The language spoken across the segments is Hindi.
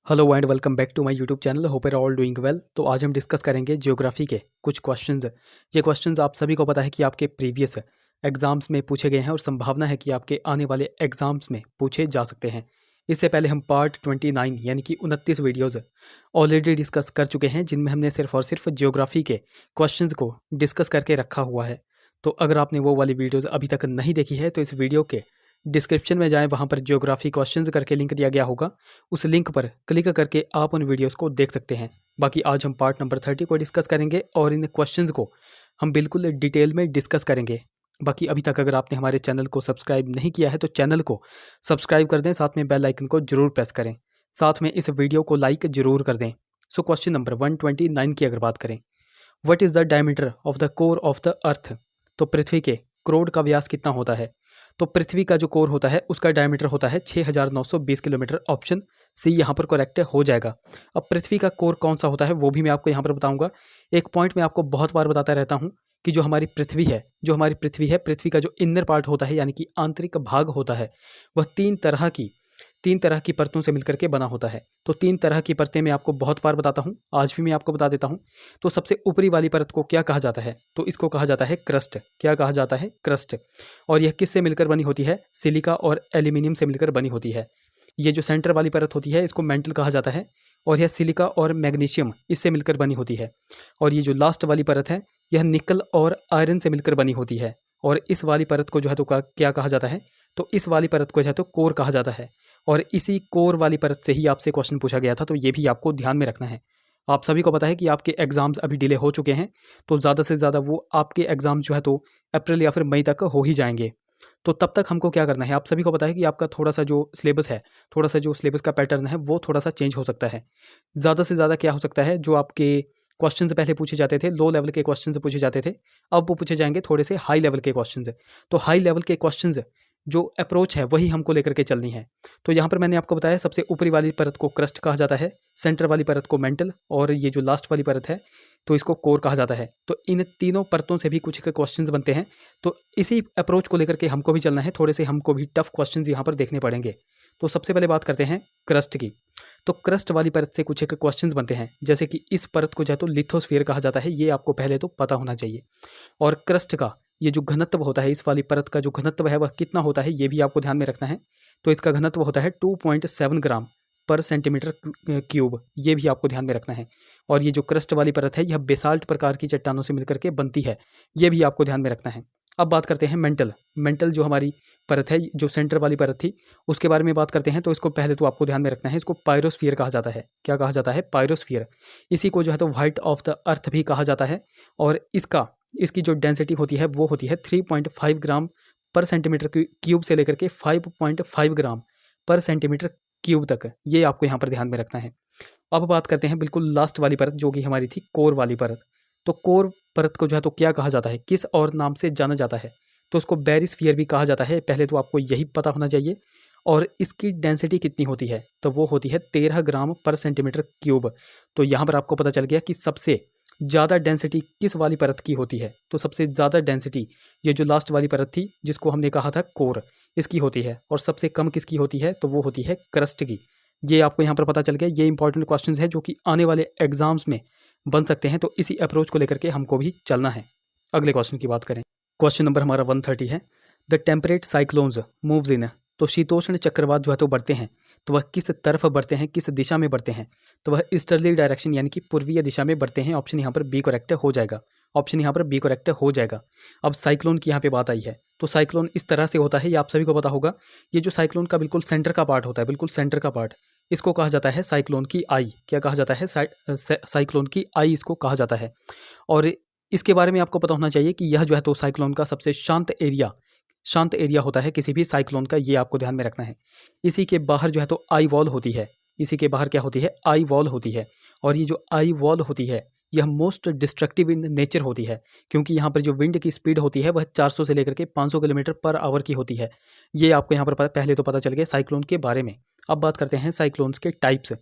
Hello and welcome back to my YouTube channel. Hope you are all doing well. तो आज हम डिस्कस करेंगे ज्योग्राफी के कुछ क्वेश्चंस। ये क्वेश्चंस आप सभी को पता है कि आपके प्रीवियस एग्जाम्स में पूछे गए हैं और संभावना है कि आपके आने वाले एग्जाम्स में पूछे जा सकते हैं। इससे पहले हम पार्ट 29 यानी कि 29 वीडियोज़ ऑलरेडी डिस्कस कर चुके हैं, जिनमें हमने सिर्फ और सिर्फ ज्योग्राफी के क्वेश्चंस को डिस्कस करके रखा हुआ है। तो अगर आपने वो वाली वीडियोज़ अभी तक नहीं देखी है तो इस वीडियो के डिस्क्रिप्शन में जाएं, वहाँ पर ज्योग्राफी क्वेश्चंस करके लिंक दिया गया होगा। उस लिंक पर क्लिक करके आप उन वीडियोस को देख सकते हैं। बाकी आज हम पार्ट नंबर 30 को डिस्कस करेंगे और इन क्वेश्चंस को हम बिल्कुल डिटेल में डिस्कस करेंगे। बाकी अभी तक अगर आपने हमारे चैनल को सब्सक्राइब नहीं किया है तो चैनल को सब्सक्राइब कर दें, साथ में बेल आइकन को जरूर प्रेस करें, साथ में इस वीडियो को लाइक जरूर कर दें। सो क्वेश्चन नंबर 129 की अगर बात करें, what is the diameter of the core of the earth? तो पृथ्वी के क्रोड का व्यास कितना होता है? तो पृथ्वी का जो कोर होता है उसका डायमीटर होता है 6920 किलोमीटर। ऑप्शन सी यहाँ पर करेक्ट हो जाएगा। अब पृथ्वी का कोर कौन सा होता है वो भी मैं आपको यहाँ पर बताऊंगा। एक पॉइंट मैं आपको बहुत बार बताता रहता हूँ कि जो हमारी पृथ्वी है, पृथ्वी का जो इनर पार्ट होता है यानी कि आंतरिक भाग होता है, वह तीन तरह की परतों से मिलकर के बना होता है। तो तीन तरह की परतें मैं आपको बहुत बार बताता हूँ, आज भी मैं आपको बता देता हूँ। तो सबसे ऊपरी वाली परत को क्या कहा जाता है? तो इसको कहा जाता है क्रस्ट। क्या कहा जाता है? क्रस्ट। और यह किससे मिलकर बनी होती है? सिलिका और एल्यूमिनियम से मिलकर बनी होती है। ये जो सेंटर वाली परत होती है इसको मेंटल कहा जाता है, और यह सिलिका और मैग्नीशियम इससे मिलकर बनी होती है। और ये जो लास्ट वाली परत है यह निकल और आयरन से मिलकर बनी होती है। और इस वाली परत को जो है तो क्या कहा जाता है? तो इस वाली परत को जो है तो कोर कहा जाता है। और इसी कोर वाली परत से ही आपसे क्वेश्चन पूछा गया था, तो ये भी आपको ध्यान में रखना है। आप सभी को पता है कि आपके एग्जाम्स अभी डिले हो चुके हैं, तो ज़्यादा से ज़्यादा वो आपके एग्ज़ाम जो है तो अप्रैल या फिर मई तक हो ही जाएंगे। तो तब तक हमको क्या करना है, आप सभी को पता है कि आपका थोड़ा सा जो सिलेबस का पैटर्न है वो थोड़ा सा चेंज हो सकता है। ज़्यादा से ज़्यादा क्या हो सकता है, जो आपके क्वेश्चंस पहले पूछे जाते थे, लो लेवल के क्वेश्चंस पूछे जाते थे, अब वो पूछे जाएंगे थोड़े से हाई लेवल के क्वेश्चंस। तो हाई लेवल के क्वेश्चंस जो अप्रोच है वही हमको लेकर के चलनी है। तो यहाँ पर मैंने आपको बताया सबसे ऊपरी वाली परत को क्रस्ट कहा जाता है, सेंटर वाली परत को मेंटल, और ये जो लास्ट वाली परत है तो इसको कोर कहा जाता है। तो इन तीनों परतों से भी कुछ क्वेश्चंस बनते हैं। तो इसी अप्रोच को लेकर के हमको भी चलना है, थोड़े से हमको भी टफ क्वेश्चंस यहाँ पर देखने पड़ेंगे। तो सबसे पहले बात करते हैं क्रस्ट की। तो क्रस्ट वाली परत से कुछ एक क्वेश्चंस बनते हैं, जैसे कि इस परत को जो है तो लिथोस्फीयर कहा जाता है, ये आपको पहले तो पता होना चाहिए। और क्रस्ट का ये जो घनत्व होता है, इस वाली परत का जो घनत्व है वह कितना होता है, ये भी आपको ध्यान में रखना है। तो इसका घनत्व होता है 2.7 ग्राम पर सेंटीमीटर क्यूब, ये भी आपको ध्यान में रखना है। और ये जो क्रस्ट वाली परत है यह बेसाल्ट प्रकार की चट्टानों से मिलकर के बनती है, ये भी आपको ध्यान में रखना है। अब बात करते हैं मेंटल जो हमारी परत है, जो सेंटर वाली परत थी, उसके बारे में बात करते हैं। तो इसको पहले तो आपको ध्यान में रखना है, इसको पायरोस्फीयर कहा जाता है। क्या कहा जाता है? पायरोस्फीयर। इसी को जो है तो व्हाइट ऑफ द अर्थ भी कहा जाता है। और इसकी जो डेंसिटी होती है वो होती है 3.5 ग्राम पर सेंटीमीटर क्यूब से लेकर के 5.5 ग्राम पर सेंटीमीटर क्यूब तक, ये आपको यहाँ पर ध्यान में रखना है। अब बात करते हैं बिल्कुल लास्ट वाली परत जो कि हमारी थी कोर वाली परत। तो कोर परत को जो है तो क्या कहा जाता है, किस और नाम से जाना जाता है? तो उसको बैरिस्फीयर भी कहा जाता है, पहले तो आपको यही पता होना चाहिए। और इसकी डेंसिटी कितनी होती है? तो वो होती है 13 ग्राम पर सेंटीमीटर क्यूब। तो यहाँ पर आपको पता चल गया कि सबसे ज़्यादा डेंसिटी किस वाली परत की होती है। तो सबसे ज़्यादा डेंसिटी ये जो लास्ट वाली परत थी जिसको हमने कहा था कोर, इसकी होती है। और सबसे कम किसकी होती है? तो वो होती है क्रस्ट की। ये आपको यहाँ पर पता चल गया। ये इंपॉर्टेंट क्वेश्चन है जो कि आने वाले एग्जाम्स में बन सकते हैं, तो इसी अप्रोच को लेकर के हमको भी चलना है। अगले क्वेश्चन की बात करें, क्वेश्चन नंबर हमारा 130 है, the temperate cyclones moves in. तो शीतोष्ण चक्रवात जो है तो बढ़ते हैं, तो वह किस तरफ बढ़ते हैं, किस दिशा में बढ़ते हैं? तो वह ईस्टर्ली डायरेक्शन यानी कि पूर्वीय दिशा में बढ़ते हैं। ऑप्शन यहाँ पर बी करेक्ट हो जाएगा। अब साइक्लोन की यहाँ पे बात आई है, तो साइक्लोन इस तरह से होता है, ये आप सभी को पता होगा। ये जो साइक्लोन का बिल्कुल सेंटर का पार्ट होता है, बिल्कुल सेंटर का पार्ट, इसको कहा जाता है साइक्लोन की आई। क्या कहा जाता है? साइक्लोन की आई इसको कहा जाता है। और इसके बारे में आपको पता होना चाहिए कि यह जो है तो साइक्लोन का सबसे शांत एरिया होता है किसी भी साइक्लोन का, ये आपको ध्यान में रखना है। इसी के बाहर जो है तो आई वॉल होती है। इसी के बाहर क्या होती है? आई वॉल होती है। और ये जो आई वॉल होती है यह मोस्ट डिस्ट्रक्टिव इन नेचर होती है, क्योंकि यहाँ पर जो विंड की स्पीड होती है वह 400 से लेकर के 500 किलोमीटर पर आवर की होती है। ये आपको यहाँ पर पहले तो पता चल गया साइक्लोन के बारे में। अब बात करते हैं साइक्लोन्स के टाइप्स।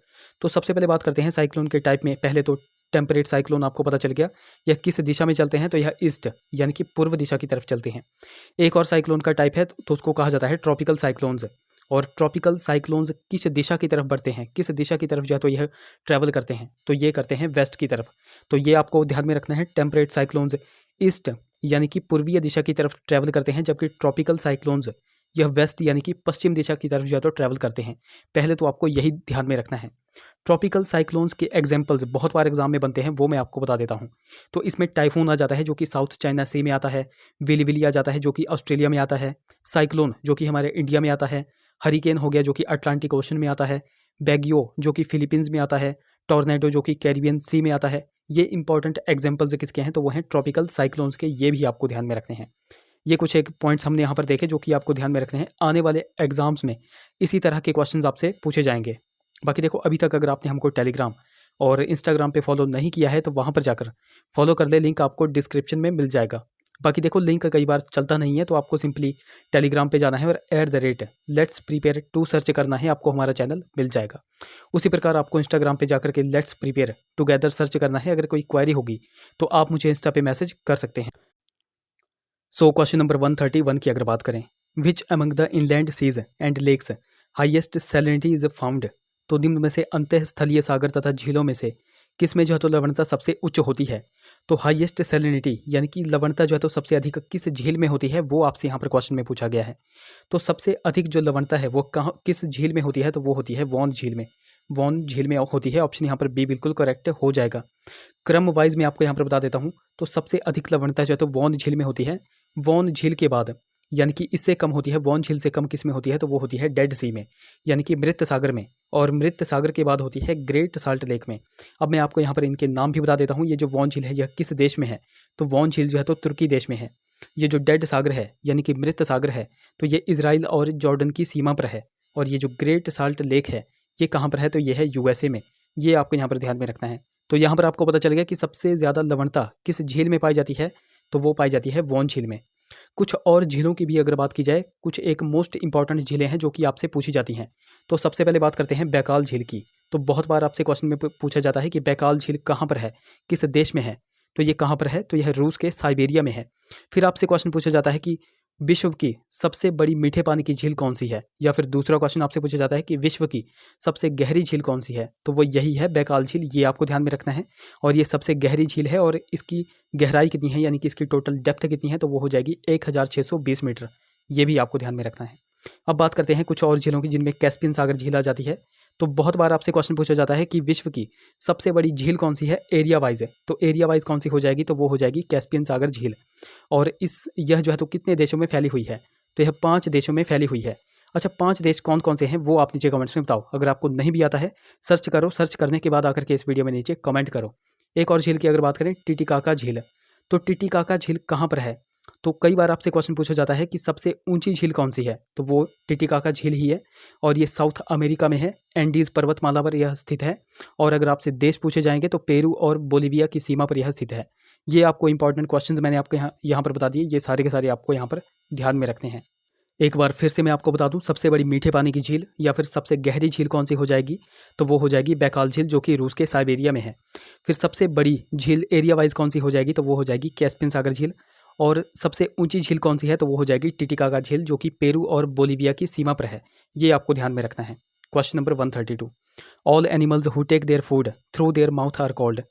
तो सबसे पहले बात करते हैं साइक्लोन के टाइप में। पहले तो टेम्परेट साइक्लोन आपको पता चल गया, यह किस दिशा में चलते हैं? तो यह ईस्ट यानी कि पूर्व दिशा की तरफ चलते हैं। एक और साइक्लोन का टाइप है तो उसको कहा जाता है ट्रॉपिकल साइक्लोन्स। और ट्रॉपिकल साइक्लोन्स किस दिशा की तरफ बढ़ते हैं, किस दिशा की तरफ जो है तो यह ट्रैवल करते हैं, तो ये करते हैं वेस्ट की तरफ। तो ये आपको ध्यान में रखना है। टेम्परेट साइक्लोन्स ईस्ट यानी कि पूर्वीय दिशा की तरफ ट्रैवल करते हैं, जबकि ट्रॉपिकल साइक्लोन्स यह वेस्ट यानी कि पश्चिम दिशा की तरफ जो है तो ट्रैवल करते हैं। पहले तो आपको यही ध्यान में रखना है। ट्रॉपिकल साइक्लोन्स के एग्जाम्पल्स बहुत बार एग्जाम में बनते हैं, वो मैं आपको बता देता हूँ। तो इसमें टाइफून आ जाता है जो कि साउथ चाइना सी में आता है, विली आ जाता है जो कि ऑस्ट्रेलिया में आता है, साइक्लोन जो कि हमारे इंडिया में आता है, हरिकेन हो गया जो कि अटलांटिक ओशन में आता है, बैगियो जो कि फिलीपींस में आता है, टॉर्नेडो जो कि कैरिबियन सी में आता है। ये इंपॉर्टेंट एग्जाम्पल्स किसके हैं, तो वो हैं ट्रॉपिकल साइक्लोन्स के। ये भी आपको ध्यान में रखने हैं। ये कुछ एक पॉइंट्स हमने यहाँ पर देखे जो कि आपको ध्यान में रखने हैं। आने वाले एग्जाम्स में इसी तरह के क्वेश्चंस आपसे पूछे जाएंगे। बाकी देखो, अभी तक अगर आपने हमको टेलीग्राम और इंस्टाग्राम पे फॉलो नहीं किया है तो वहाँ पर जाकर फॉलो कर ले, लिंक आपको डिस्क्रिप्शन में मिल जाएगा। बाकी देखो, लिंक कई बार चलता नहीं है तो आपको सिंपली टेलीग्राम पे जाना है और @लेट्स प्रिपेयर टू सर्च करना है, आपको हमारा चैनल मिल जाएगा। उसी प्रकार आपको इंस्टाग्राम पे जाकर के लेट्स प्रिपेयर टुगेदर सर्च करना है। अगर कोई क्वेरी होगी तो आप मुझे इंस्टा पे मैसेज कर सकते हैं। सो क्वेश्चन नंबर 131 की अगर बात करें, which among the inland seas and lakes highest salinity is found, तो निम्न में से अंतःस्थलीय सागर तथा झीलों में से किस में जो है तो लवणता सबसे उच्च होती है। तो हाईएस्ट सैलिनिटी यानी कि लवणता जो है तो सबसे अधिक किस झील में होती है, वो आपसे यहाँ पर क्वेश्चन में पूछा गया है। तो सबसे अधिक जो लवणता है वो कहाँ किस झील में होती है, तो वो होती है वॉन झील में। वॉन झील में होती है। ऑप्शन यहाँ पर बी बिल्कुल करेक्ट हो जाएगा। क्रम वाइज मैं आपको यहाँ पर बता देता हूँ। तो सबसे अधिक लवणता जो है तो वॉन झील में होती है। वॉन झील के बाद यानी कि इससे कम होती है, वॉन झील से कम किस में होती है, तो वो होती है डेड सी में यानी कि मृत सागर में। और मृत सागर के बाद होती है ग्रेट साल्ट लेक में। अब मैं आपको यहाँ पर इनके नाम भी बता देता हूँ। ये जो वॉन झील है यह किस देश में है, तो वॉन झील जो है तो तुर्की देश में है। ये जो डेड सागर है यानी कि मृत सागर है तो ये इजराइल और जॉर्डन की सीमा पर है। और ये जो ग्रेट साल्ट लेक है ये कहाँ पर है, तो ये है यूएसए में। ये आपको यहाँ पर ध्यान में रखना है। तो यहाँ पर आपको पता चल गया कि सबसे ज़्यादा लवणता किस झील में पाई जाती है, तो वो पाई जाती है वॉन झील में। कुछ और झीलों की भी अगर बात की जाए, कुछ एक मोस्ट इंपॉर्टेंट झीलें हैं जो कि आपसे पूछी जाती हैं। तो सबसे पहले बात करते हैं बैकाल झील की। तो बहुत बार आपसे क्वेश्चन में पूछा जाता है कि बैकाल झील कहाँ पर है, किस देश में है, तो ये कहाँ पर है, तो यह रूस के साइबेरिया में है। फिर आपसे क्वेश्चन पूछा जाता है कि विश्व की सबसे बड़ी मीठे पानी की झील कौन सी है, या फिर दूसरा क्वेश्चन आपसे पूछा जाता है कि विश्व की सबसे गहरी झील कौन सी है, तो वो यही है बैकाल झील। ये आपको ध्यान में रखना है। और ये सबसे गहरी झील है और इसकी गहराई कितनी है यानी कि इसकी टोटल डेप्थ कितनी है, तो वो हो जाएगी 1620 मीटर। ये भी आपको ध्यान में रखना है। अब बात करते हैं कुछ और झीलों की जिनमें कैस्पियन सागर झील आ जाती है। तो बहुत बार आपसे क्वेश्चन पूछा जाता है कि विश्व की सबसे बड़ी झील कौन सी है एरिया वाइज है, तो एरिया वाइज कौन सी हो जाएगी, तो वो हो जाएगी कैस्पियन सागर झील। और यह जो है तो कितने देशों में फैली हुई है, तो यह 5 देशों में फैली हुई है। अच्छा, 5 देश कौन कौन से हैं वो आप नीचे कमेंट्स में बताओ। अगर आपको नहीं भी आता है सर्च करो, सर्च करने के बाद आकर के इस वीडियो में नीचे कमेंट करो। एक और झील की अगर बात करें, टिटिकाका झील। तो टिटिकाका झील कहाँ पर है, तो कई बार आपसे क्वेश्चन पूछा जाता है कि सबसे ऊंची झील कौन सी है, तो वो टिटिकाका झील ही है। और ये साउथ अमेरिका में है, एंडीज पर्वतमाला पर यह स्थित है। और अगर आपसे देश पूछे जाएंगे तो पेरू और बोलिविया की सीमा पर यह स्थित है। ये आपको इंपॉर्टेंट क्वेश्चंस मैंने आपको यहाँ पर बता दिए। ये सारे के सारे आपको यहाँ पर ध्यान में रखने हैं। एक बार फिर से मैं आपको बता दूं, सबसे बड़ी मीठे पानी की झील या फिर सबसे गहरी झील कौन सी हो जाएगी, तो वो हो जाएगी बैकाल झील जो कि रूस के साइबेरिया में है। फिर सबसे बड़ी झील एरिया वाइज कौन सी हो जाएगी, तो वो हो जाएगी कैस्पियन सागर झील। और सबसे ऊंची झील कौन सी है, तो वो हो जाएगी टिटिकाका झील जो कि पेरू और बोलिविया की सीमा पर है। ये आपको ध्यान में रखना है। Question number 132, all animals who take their food through their mouth are called.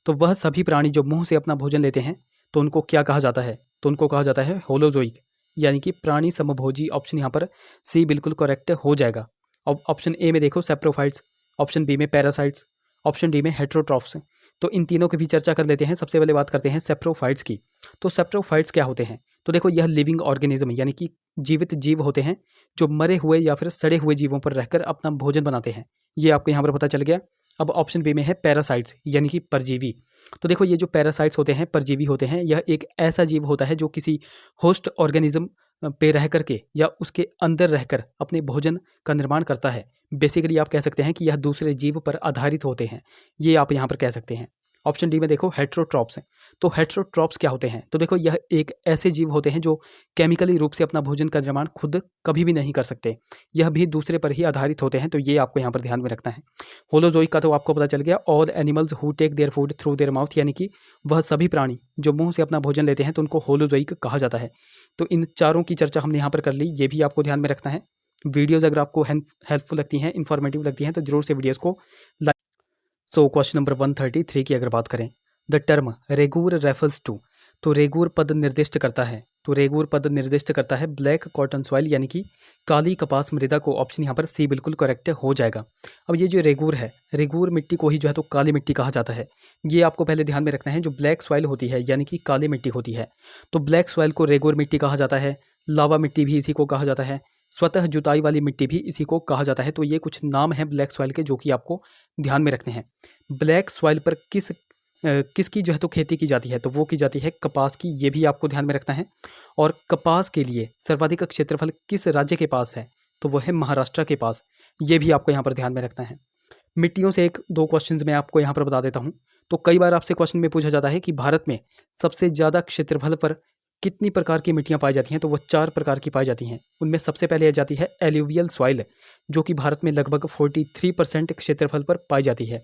तो वह सभी प्राणी जो मुंह से अपना भोजन लेते हैं तो उनको क्या कहा जाता है, तो उनको कहा जाता है होलोजोइक यानी कि प्राणी समभोजी। ऑप्शन यहाँ पर सी बिल्कुल करेक्ट हो जाएगा। अब ऑप्शन ए में देखो सेप्रोफाइट्स, ऑप्शन बी में पैरासाइट्स, ऑप्शन डी में हेट्रोट्रॉफ्स। तो इन तीनों की भी चर्चा कर लेते हैं। सबसे पहले बात करते हैं सेप्रोफाइट्स की। तो सेप्रोफाइट्स क्या होते हैं, तो देखो यह लिविंग ऑर्गेनिज्म यानी कि जीवित जीव होते हैं जो मरे हुए या फिर सड़े हुए जीवों पर रहकर अपना भोजन बनाते हैं। ये आपको यहाँ पर पता चल गया। अब ऑप्शन बी में है पैरासाइट्स यानी कि परजीवी। तो देखो ये जो पैरासाइट्स होते हैं, परजीवी होते हैं, यह एक ऐसा जीव होता है जो किसी होस्ट ऑर्गेनिज्म पे रह करके या उसके अंदर रहकर अपने भोजन का निर्माण करता है। बेसिकली आप कह सकते हैं कि यह दूसरे जीव पर आधारित होते हैं। ये आप यहाँ पर कह सकते हैं। ऑप्शन डी में देखो हेट्रोट्रॉप्स हैं। तो हेट्रोट्रॉप्स क्या होते हैं, तो देखो यह एक ऐसे जीव होते हैं जो केमिकली रूप से अपना भोजन का निर्माण खुद कभी भी नहीं कर सकते, यह भी दूसरे पर ही आधारित होते हैं। तो ये आपको यहाँ पर ध्यान में रखना है। होलोजोइक का तो आपको पता चल गया, all animals who take their food through their mouth यानी कि वह सभी प्राणी जो मुंह से अपना भोजन लेते हैं तो उनको होलोजोइक कहा जाता है। तो इन चारों की चर्चा हमने यहाँ पर कर ली, ये भी आपको ध्यान में रखना है। वीडियोज़ अगर आपको हेल्पफुल लगती हैं, इन्फॉर्मेटिव लगती हैं, तो ज़रूर से वीडियोज़ को लाइक। सो क्वेश्चन नंबर 133 की अगर बात करें, the term regur refers to, तो रेगूर पद निर्दिष्ट करता है, तो रेगूर पद निर्दिष्ट करता है ब्लैक कॉटन सॉइल यानी कि काली कपास मृदा को। ऑप्शन यहाँ पर सी बिल्कुल करेक्ट हो जाएगा। अब ये जो रेगूर है, रेगूर मिट्टी को ही जो है तो काली मिट्टी कहा जाता है। ये आपको पहले ध्यान में रखना है। जो ब्लैक सॉइल होती है यानी कि काली मिट्टी होती है, तो ब्लैक सॉइल को रेगूर मिट्टी कहा जाता है। लावा मिट्टी भी इसी को कहा जाता है। स्वतः जुताई वाली मिट्टी भी इसी को कहा जाता है। तो ये कुछ नाम हैं ब्लैक सॉइल के जो कि आपको ध्यान में रखने हैं। ब्लैक सॉइल पर किसकी जो है तो खेती की जाती है, तो वो की जाती है कपास की। ये भी आपको ध्यान में रखना है। और कपास के लिए सर्वाधिक क्षेत्रफल किस राज्य के पास है, तो वो है महाराष्ट्र के पास। ये भी आपको यहाँ पर ध्यान में रखना है। मिट्टियों से एक दो क्वेश्चंस मैं आपको यहाँ पर बता देता हूँ। तो कई बार आपसे क्वेश्चन में पूछा जाता है कि भारत में सबसे ज़्यादा क्षेत्रफल पर कितनी प्रकार की मिट्टियाँ पाई जाती हैं, तो वो 4 प्रकार की पाई जाती हैं। उनमें सबसे पहले आ जाती है एल्यूवियल सॉइल, जो कि भारत में लगभग 43% क्षेत्रफल पर पाई जाती है।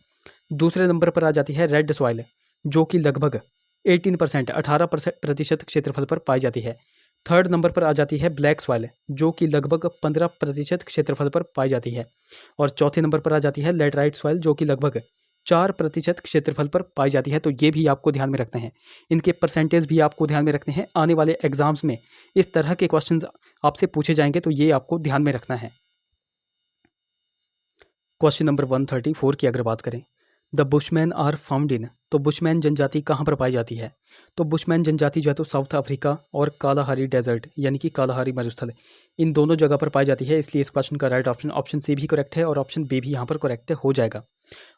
दूसरे नंबर पर आ जाती है रेड सॉइल, जो कि लगभग 18% क्षेत्रफल पर पाई जाती है। थर्ड नंबर पर आ जाती है ब्लैक सॉइल, जो कि लगभग 15% क्षेत्रफल पर पाई जाती है। और चौथे नंबर पर आ जाती है लैटराइट सॉइल, जो कि लगभग 4% क्षेत्रफल पर पाई जाती है। तो ये भी आपको ध्यान में रखने हैं। इनके परसेंटेज भी आपको ध्यान में रखने हैं। आने वाले एग्जाम्स में इस तरह के क्वेश्चंस आपसे पूछे जाएंगे, तो ये आपको ध्यान में रखना है। क्वेश्चन नंबर 134 की अगर बात करें, the Bushman are found in, तो बुशमैन जनजाति कहाँ पर पाई जाती है, तो बुशमैन जनजाति जो है तो साउथ अफ्रीका और कालाहारी डेजर्ट यानी कि कालाहारी मरुस्थल, इन दोनों जगह पर पाई जाती है। इसलिए इस क्वेश्चन का राइट ऑप्शन ऑप्शन सी भी करेक्ट है और ऑप्शन बी भी यहाँ पर करेक्ट हो जाएगा।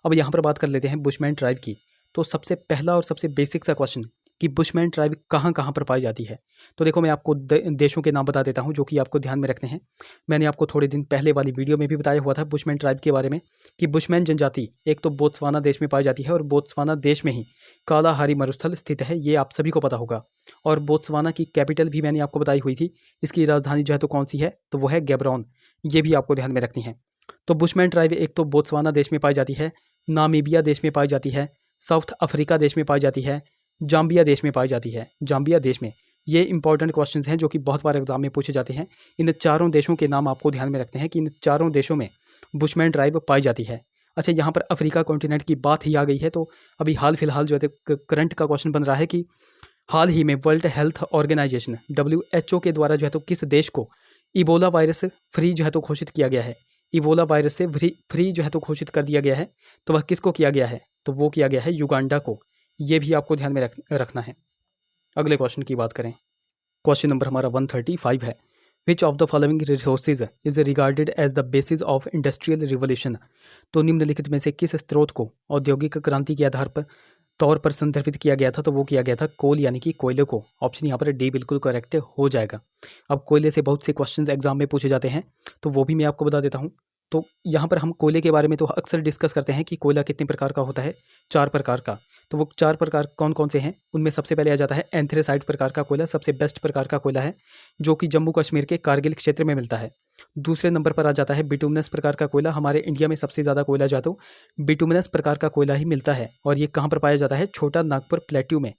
अब यहाँ पर बात कर लेते हैं बुशमैन ट्राइब की। तो सबसे पहला और सबसे बेसिक सा क्वेश्चन कि बुशमैन ट्राइब कहाँ कहाँ पर पाई जाती है। तो देखो मैं आपको देशों के नाम बता देता हूँ जो कि आपको ध्यान में रखने हैं। मैंने आपको थोड़े दिन पहले वाली वीडियो में भी बताया हुआ था बुशमैन ट्राइब के बारे में कि बुशमैन जनजाति एक तो बोत्सवाना देश में पाई जाती है और बोत्सवाना देश में ही कालाहारी मरुस्थल स्थित है। ये आप सभी को पता होगा। और बोत्सवाना की कैपिटल भी मैंने आपको बताई हुई थी। इसकी राजधानी जो है तो कौन सी है, तो वो है गैब्रोन। ये भी आपको ध्यान में रखनी है। तो बुशमैन ट्राइब एक तो बोत्सवाना देश में पाई जाती है, नामीबिया देश में पाई जाती है, साउथ अफ्रीका देश में पाई जाती है, जाम्बिया देश में पाई जाती है। जाम्बिया देश में, ये इंपॉर्टेंट क्वेश्चंस हैं जो कि बहुत बार एग्जाम में पूछे जाते हैं। इन चारों देशों के नाम आपको ध्यान में रखते हैं कि इन चारों देशों में बुशमैन ट्राइब पाई जाती है। अच्छा, यहाँ पर अफ्रीका कॉन्टिनेंट की बात ही आ गई है, तो अभी हाल फिलहाल जो है करंट का क्वेश्चन बन रहा है कि हाल ही में वर्ल्ड हेल्थ ऑर्गेनाइजेशन WHO के द्वारा जो है तो किस देश को इबोला वायरस फ्री जो है तो घोषित किया गया है, इबोला वायरस से फ्री जो है तो घोषित कर दिया गया है। तो वह किसको किया गया है, तो वो किया गया है युगांडा को। ये भी आपको ध्यान में रखना है। अगले क्वेश्चन की बात करें, क्वेश्चन नंबर हमारा 135 है। Which of the following resources is regarded as the basis of industrial revolution, तो निम्नलिखित में से किस स्रोत को औद्योगिक क्रांति के आधार पर तौर पर संदर्भित किया गया था, तो वो किया गया था कोल यानी कि कोयले को। ऑप्शन यहाँ पर डी बिल्कुल करेक्ट हो जाएगा। अब कोयले से बहुत से क्वेश्चंस एग्जाम में पूछे जाते हैं, तो वो भी मैं आपको बता देता हूँ। तो यहाँ पर हम कोयले के बारे में तो अक्सर डिस्कस करते हैं कि कोयला कितने प्रकार का होता है, 4 प्रकार का। तो वो 4 प्रकार कौन कौन से हैं, उनमें सबसे पहले आ जाता है एंथ्रेसाइट प्रकार का कोयला। सबसे बेस्ट प्रकार का कोयला है जो कि जम्मू कश्मीर के कारगिल क्षेत्र में मिलता है। दूसरे नंबर पर आ जाता है बिटुमिनस प्रकार का कोयला। हमारे इंडिया में सबसे ज़्यादा कोयला जो है तो बिटुमिनस प्रकार का कोयला ही मिलता है, और ये कहाँ पर पाया जाता है, छोटा नागपुर प्लेट्यू में।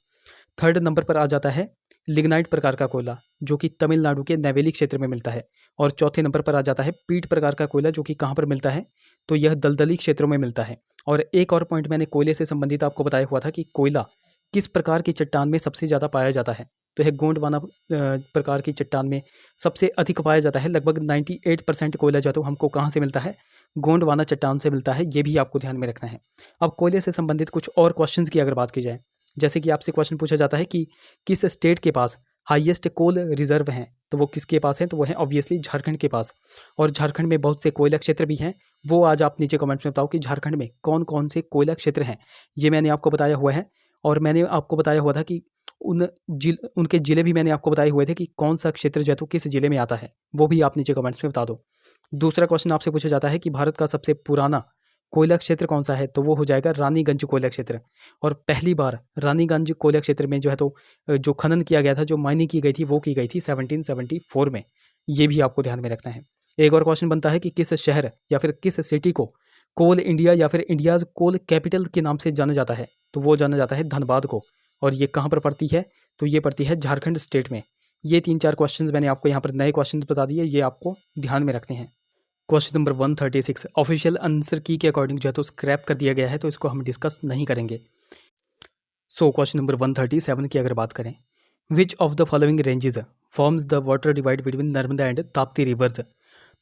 थर्ड नंबर पर आ जाता है लिग्नाइट प्रकार का कोयला, जो कि तमिलनाडु के नवेली क्षेत्र में मिलता है। और चौथे नंबर पर आ जाता है पीट प्रकार का कोयला, जो कि कहाँ पर मिलता है, तो यह दलदली क्षेत्रों में मिलता है। और एक और पॉइंट मैंने कोयले से संबंधित आपको बताया हुआ था कि कोयला किस प्रकार की चट्टान में सबसे ज़्यादा पाया जाता है, तो यह गोंडवाना प्रकार की चट्टान में सबसे अधिक पाया जाता है। लगभग 98% कोयला जो तो हमको कहाँ से मिलता है, गोंडवाना चट्टान से मिलता है। ये भी आपको ध्यान में रखना है। अब कोयले से संबंधित कुछ और क्वेश्चंस की अगर बात की जाए, जैसे कि आपसे क्वेश्चन पूछा जाता है कि किस स्टेट के पास हाईएस्ट कोल रिजर्व हैं, तो वो किसके पास है, तो वो है ऑब्वियसली झारखंड के पास। और झारखंड में बहुत से कोयला क्षेत्र भी हैं। वो आज आप नीचे कमेंट्स में बताओ कि झारखंड में कौन कौन से कोयला क्षेत्र हैं। ये मैंने आपको बताया हुआ है, और मैंने आपको बताया हुआ था कि उनके ज़िले भी मैंने आपको बताए हुए थे कि कौन सा क्षेत्र जो है तो किस ज़िले में आता है। वो भी आप नीचे कमेंट्स में बता दो। दूसरा क्वेश्चन आपसे पूछा जाता है कि भारत का सबसे पुराना कोयला क्षेत्र कौन सा है, तो वो हो जाएगा रानीगंज कोयला क्षेत्र। और पहली बार रानीगंज कोयला क्षेत्र में जो है तो जो खनन किया गया था, जो माइनिंग की गई थी, वो की गई थी 1774 में। ये भी आपको ध्यान में रखना है। एक और क्वेश्चन बनता है कि किस शहर या फिर किस सिटी को कोल इंडिया या फिर इंडियाज़ कोल कैपिटल के नाम से जाना जाता है, तो वो जाना जाता है धनबाद को। और ये कहाँ पर पड़ती है, तो ये पड़ती है झारखंड स्टेट में। ये 3-4 क्वेश्चंस मैंने आपको यहाँ पर नए क्वेश्चंस बता दिए, ये आपको ध्यान में रखने हैं। क्वेश्चन नंबर 136 ऑफिशियल आंसर की के अकॉर्डिंग जो है तो स्क्रैप कर दिया गया है, तो इसको हम डिस्कस नहीं करेंगे। सो क्वेश्चन नंबर 137 की अगर बात करें, which of the following ranges forms the water divide between Narmada and Tapti reverse.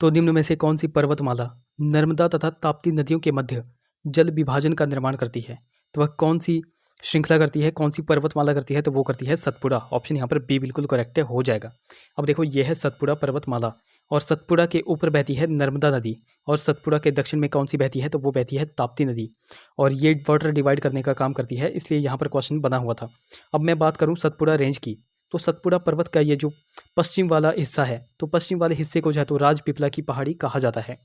तो निम्न में से कौन सी पर्वतमाला नर्मदा तथा ताप्ती नदियों के मध्य जल विभाजन का निर्माण करती है। तो वह कौन सी श्रृंखला करती है, कौन सी पर्वतमाला करती है, तो वो करती है सतपुड़ा। ऑप्शन यहाँ पर बी बिल्कुल करेक्ट हो जाएगा। अब देखो ये है सतपुड़ा पर्वतमाला, और सतपुड़ा के ऊपर बहती है नर्मदा नदी, और सतपुड़ा के दक्षिण में कौन सी बहती है, तो वो बहती है ताप्ती नदी, और ये वाटर डिवाइड करने का काम करती है, इसलिए यहाँ पर क्वेश्चन बना हुआ था। अब मैं बात करूँ सतपुड़ा रेंज की, तो सतपुड़ा पर्वत का ये जो पश्चिम वाला हिस्सा है, तो पश्चिम वाले हिस्से को जो है तो राजपीपला की पहाड़ी कहा जाता है।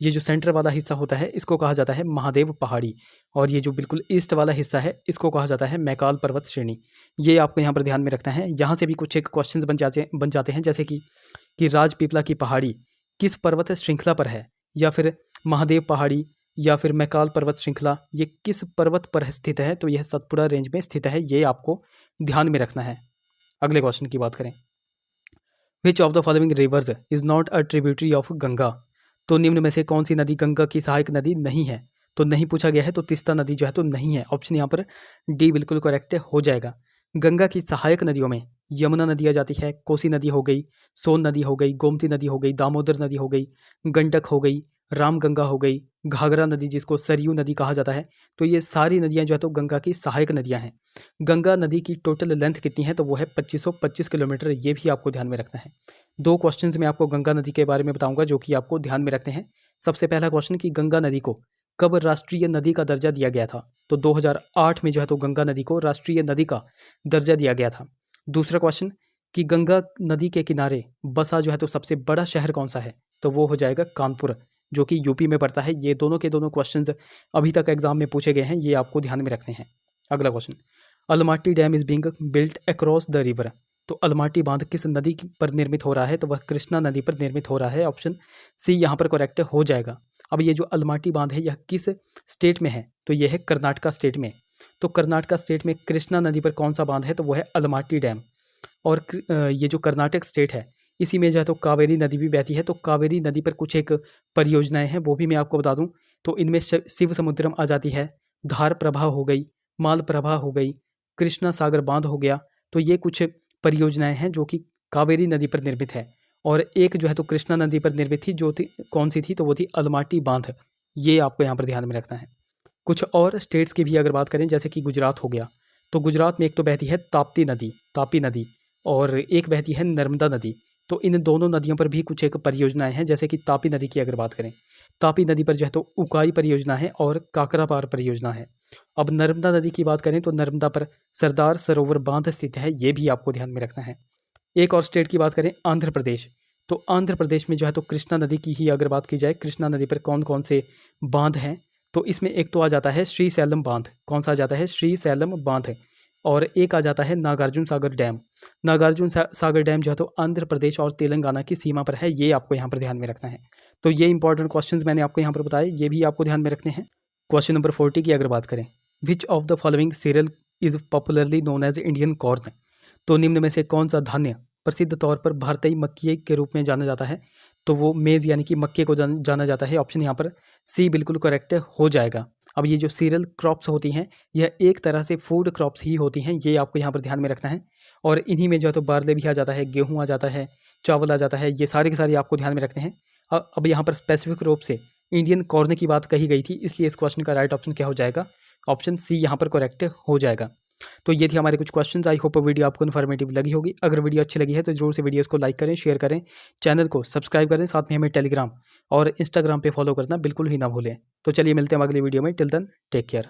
ये जो सेंटर वाला हिस्सा होता है इसको कहा जाता है महादेव पहाड़ी, और ये जो बिल्कुल ईस्ट वाला हिस्सा है इसको कहा जाता है मैकाल पर्वत श्रेणी। ये आपको यहाँ पर ध्यान में रखना है। यहाँ से भी कुछ एक क्वेश्चंस बन जाते हैं, जैसे कि राजपीपला की पहाड़ी किस पर्वत श्रृंखला पर है, या फिर महादेव पहाड़ी, या फिर मैकाल पर्वत श्रृंखला, ये किस पर्वत पर स्थित है, तो यह सतपुड़ा रेंज में स्थित है। ये आपको ध्यान में रखना है। अगले क्वेश्चन की बात करें, which of the following rivers is not a tributary of Ganga. तो निम्न में से कौन सी नदी गंगा की सहायक नदी नहीं है, तो नहीं पूछा गया है, तो तीस्ता नदी जो है तो नहीं है। ऑप्शन यहाँ पर डी बिल्कुल करेक्ट हो जाएगा। गंगा की सहायक नदियों में यमुना नदी आ जाती है, कोसी नदी हो गई, सोन नदी हो गई, गोमती नदी हो गई, दामोदर नदी हो गई, गंडक हो गई, रामगंगा हो गई, घाघरा नदी जिसको सरयू नदी कहा जाता है। तो ये सारी नदियाँ जो है तो गंगा की सहायक नदियाँ हैं। गंगा नदी की टोटल लेंथ कितनी है, तो वो है 2525 किलोमीटर। ये भी आपको ध्यान में रखना है। 2 क्वेश्चंस में आपको गंगा नदी के बारे में बताऊंगा जो कि आपको ध्यान में रखने हैं। सबसे पहला क्वेश्चन कि गंगा नदी को कब राष्ट्रीय नदी का दर्जा दिया गया था, तो 2008 में जो है तो गंगा नदी को राष्ट्रीय नदी का दर्जा दिया गया था। दूसरा क्वेश्चन कि गंगा नदी के किनारे बसा जो है तो सबसे बड़ा शहर कौन सा है, तो वो हो जाएगा कानपुर, जो कि यूपी में पड़ता है। ये दोनों के दोनों क्वेश्चंस अभी तक एग्जाम में पूछे गए हैं, ये आपको ध्यान में रखने हैं। अगला question, Almaty dam is being built across the river. तो अलमाटी बांध किस नदी पर निर्मित हो रहा है, तो वह कृष्णा नदी पर निर्मित हो रहा है। ऑप्शन सी यहाँ पर करेक्ट हो जाएगा। अब ये जो अलमाटी बांध है यह किस स्टेट में है, तो यह है कर्नाटका स्टेट में। तो कर्नाटका स्टेट में कृष्णा नदी पर कौन सा बांध है, तो वो है अलमाटी डैम। और ये जो कर्नाटक स्टेट है इसी में जो है तो कावेरी नदी भी बहती है। तो कावेरी नदी पर कुछ एक परियोजनाएं हैं, वो भी मैं आपको बता दूं। तो इनमें शिव समुद्रम आ जाती है, धार प्रभा हो गई, माल प्रभा हो गई, कृष्णा सागर बांध हो गया। तो ये कुछ परियोजनाएं हैं जो कि कावेरी नदी पर निर्मित है। और एक जो है तो कृष्णा नदी पर निर्मित थी, जो थी कौन सी थी, तो वो थी अलमाटी बांध। ये आपको यहाँ पर ध्यान में रखना है। कुछ और स्टेट्स की भी अगर बात करें, जैसे कि गुजरात हो गया, तो गुजरात में एक तो बहती है ताप्ती नदी, और एक बहती है नर्मदा नदी। तो इन दोनों नदियों पर भी कुछ एक परियोजनाएं हैं। जैसे कि तापी नदी की अगर बात करें, तापी नदी पर जो है तो उकाई परियोजना है और काकरापार परियोजना है। अब नर्मदा नदी की बात करें तो नर्मदा पर सरदार सरोवर बांध स्थित है, ये भी आपको ध्यान में रखना है। एक और स्टेट की बात करें, आंध्र प्रदेश, तो आंध्र प्रदेश में जो है तो कृष्णा नदी की ही अगर बात की जाए, कृष्णा नदी पर कौन कौन से बांध हैं, तो इसमें एक तो आ जाता है श्रीशैलम बांध। कौन सा आ जाता है, श्रीशैलम बांध। और एक आ जाता है नागार्जुन सागर डैम। नागार्जुन सागर डैम जो है तो आंध्र प्रदेश और तेलंगाना की सीमा पर है, ये आपको यहाँ पर ध्यान में रखना है। तो ये इंपॉर्टेंट क्वेश्चंस मैंने आपको यहाँ पर बताए, ये भी आपको ध्यान में रखने हैं। क्वेश्चन नंबर 40 की अगर बात करें, which of the following cereal is popularly known as Indian corn. तो निम्न में से कौन सा धान्य प्रसिद्ध तौर पर भारतीय मक्के के रूप में जाना जाता है, तो वो मेज़ यानी कि मक्के को जाना जाता है। ऑप्शन यहाँ पर सी बिल्कुल करेक्ट हो जाएगा। अब ये जो सीरियल क्रॉप्स होती हैं यह एक तरह से फूड क्रॉप्स ही होती हैं, ये आपको यहाँ पर ध्यान में रखना है। और इन्हीं में जो है तो बारले भी आ जाता है, गेहूँ आ जाता है, चावल आ जाता है, ये सारे के सारे आपको ध्यान में रखने हैं। अब यहाँ पर स्पेसिफिक रूप से इंडियन कॉर्न की बात कही गई थी, इसलिए इस क्वेश्चन का राइट ऑप्शन क्या हो जाएगा, ऑप्शन सी यहाँ पर करेक्ट हो जाएगा। तो ये थी हमारे कुछ क्वेश्चंस। आई होप वीडियो आपको इन्फॉर्मेटिव लगी होगी। अगर वीडियो अच्छी लगी है तो जरूर से वीडियोस को लाइक करें, शेयर करें, चैनल को सब्सक्राइब करें, साथ में हमें टेलीग्राम और इंस्टाग्राम पे फॉलो करना बिल्कुल ही ना भूलें। तो चलिए मिलते हैं अगली वीडियो में। Till then take care.